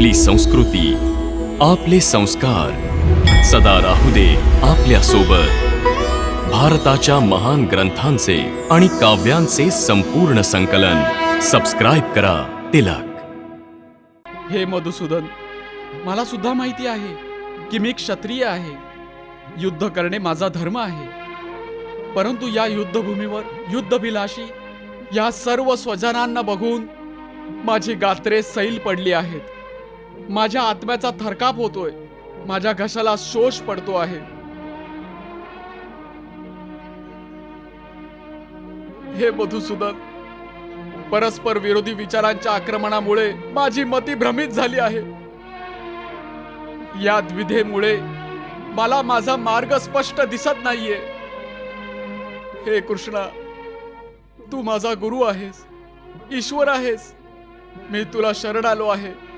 आपली संस्कृती, आपले संस्कार सदा राहू दे आपल्या सोबत. भारताच्या महान ग्रंथांचे आणि काव्यांचे संपूर्ण संकलन. सबस्क्राईब करा तिलक. हे मधुसूदन, मला सुद्धा माहिती आहे की मी क्षत्रिय आहे. युद्ध करणे माझा धर्म आहे. परंतु या युद्धभूमीवर युद्धभिलाषी या सर्व स्वजनांना बघून माझी गात्रे सैल पडली आहेत. माझ्या आत्म्याचा थरकाप होतोय. माझ्या घशाला शोष पडतो आहे. हे मधुसूदन, परस्पर विरोधी विचारांच्या आक्रमणामुळे माझी मती भ्रमित झाली आहे. या द्विधेमुळे मला माझा मार्ग स्पष्ट दिसत नाहीये. हे कृष्णा, तू माझा गुरु आहेस, ईश्वर आहेस. मी तुला शरण आलो आहे.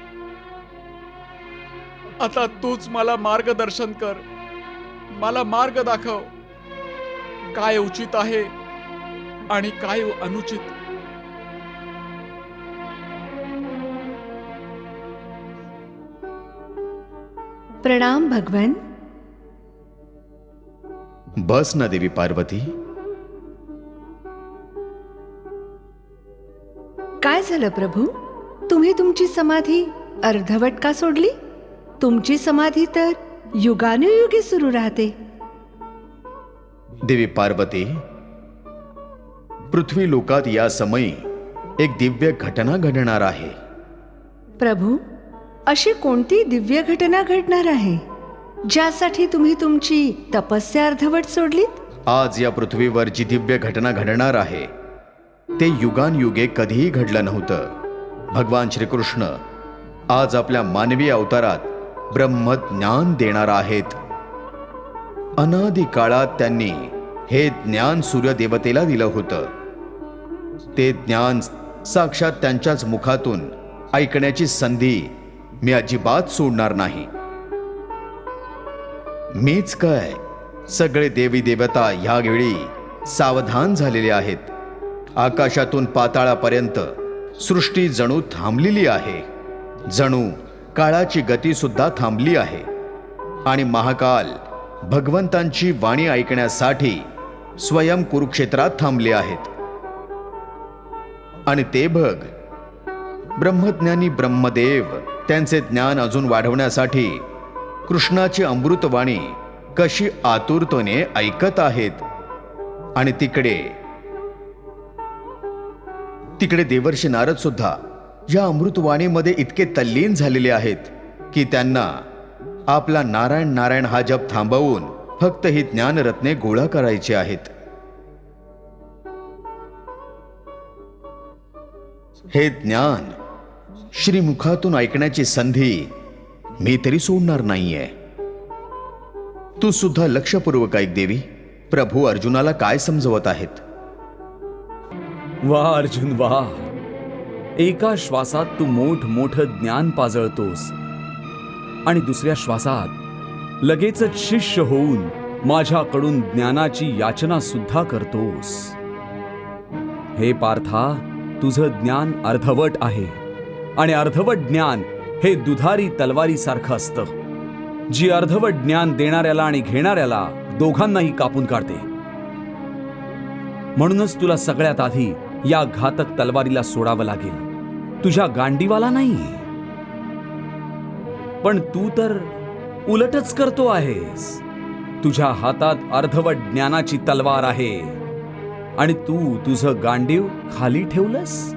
आता तूच मला मार्गदर्शन कर. मला मार्ग दाखव. काय उचित आहे आणि काय अनुचित. प्रणाम भगवन. बस ना देवी पार्वती. काय झालं प्रभू? तुम्ही तुमची समाधी अर्धवट का सोडली? तुमची समाधी तर युगानुयुगे सुरू राहते. देवी पार्वती, पृथ्वी लोकात या समयी एक दिव्य घटना घडणार आहे. प्रभू, अशी कोणती दिव्य घटना घडणार आहे ज्यासाठी तुम्ही तुमची तपस्या अर्धवट सोडलीत? आज या पृथ्वीवर जी दिव्य घटना घडणार आहे ते युगानयुगे कधीही घडलं नव्हतं. भगवान श्रीकृष्ण आज आपल्या मानवी अवतारात ब्रह्मज्ञान देणार आहेत. अनादी काळात त्यांनी हे ज्ञान सूर्यदेवतेला दिलं होतं. ते ज्ञान साक्षात त्यांच्याच मुखातून ऐकण्याची संधी मी अजिबात सोडणार नाही. मीच काय, सगळे देवी देवता ह्यावेळी सावधान झालेले आहेत. आकाशातून पाताळापर्यंत सृष्टी जणू थांबलेली आहे. जणू काळाची गती सुद्धा थांबली आहे. आणि महाकाल भगवंतांची वाणी ऐकण्यासाठी स्वयं कुरुक्षेत्रात थांबले आहेत. आणि ते बघ, ब्रह्मज्ञानी ब्रह्मदेव त्यांचे ज्ञान अजून वाढवण्यासाठी कृष्णाची अमृतवाणी कशी आतुरतेने ऐकत आहेत. आणि तिकडे देवर्षी नारद सुद्धा या अमृतवाणीमध्ये इतके तल्लीन झालेले आहेत की त्यांना आपला नारायण नारायण हा जप थांबवून फक्त ही ज्ञानरत्ने गोळा करायची आहेत. हे ज्ञान श्रीमुखातून ऐकण्याची संधी मी तरी सोडणार नाहीये. तू सुद्धा लक्षपूर्वक ऐक देवी. प्रभू अर्जुनाला काय समजवत आहेत. वा अर्जुन वा, एका श्वासात तू मोठं ज्ञान पाजळतोस आणि दुसऱ्या श्वासात लगेचच शिष्य होऊन माझ्याकडून ज्ञानाची याचना सुद्धा करतोस. हे पार्था, तुझं ज्ञान अर्धवट आहे. आणि अर्धवट ज्ञान हे दुधारी तलवारीसारखं असतं, जी अर्धवट ज्ञान देणाऱ्याला आणि घेणाऱ्याला दोघांनाही कापून काढते. म्हणूनच तुला सगळ्यात आधी या घातक तलवारीला सोडावं लागेल, तुझ्या गांडीवाला नाही. पण तू तर उलटच करतो आहेस. तुझ्या हातात अर्धवट ज्ञानाची तलवार आहे आणि तू तुझं गांडीव खाली ठेवलंस.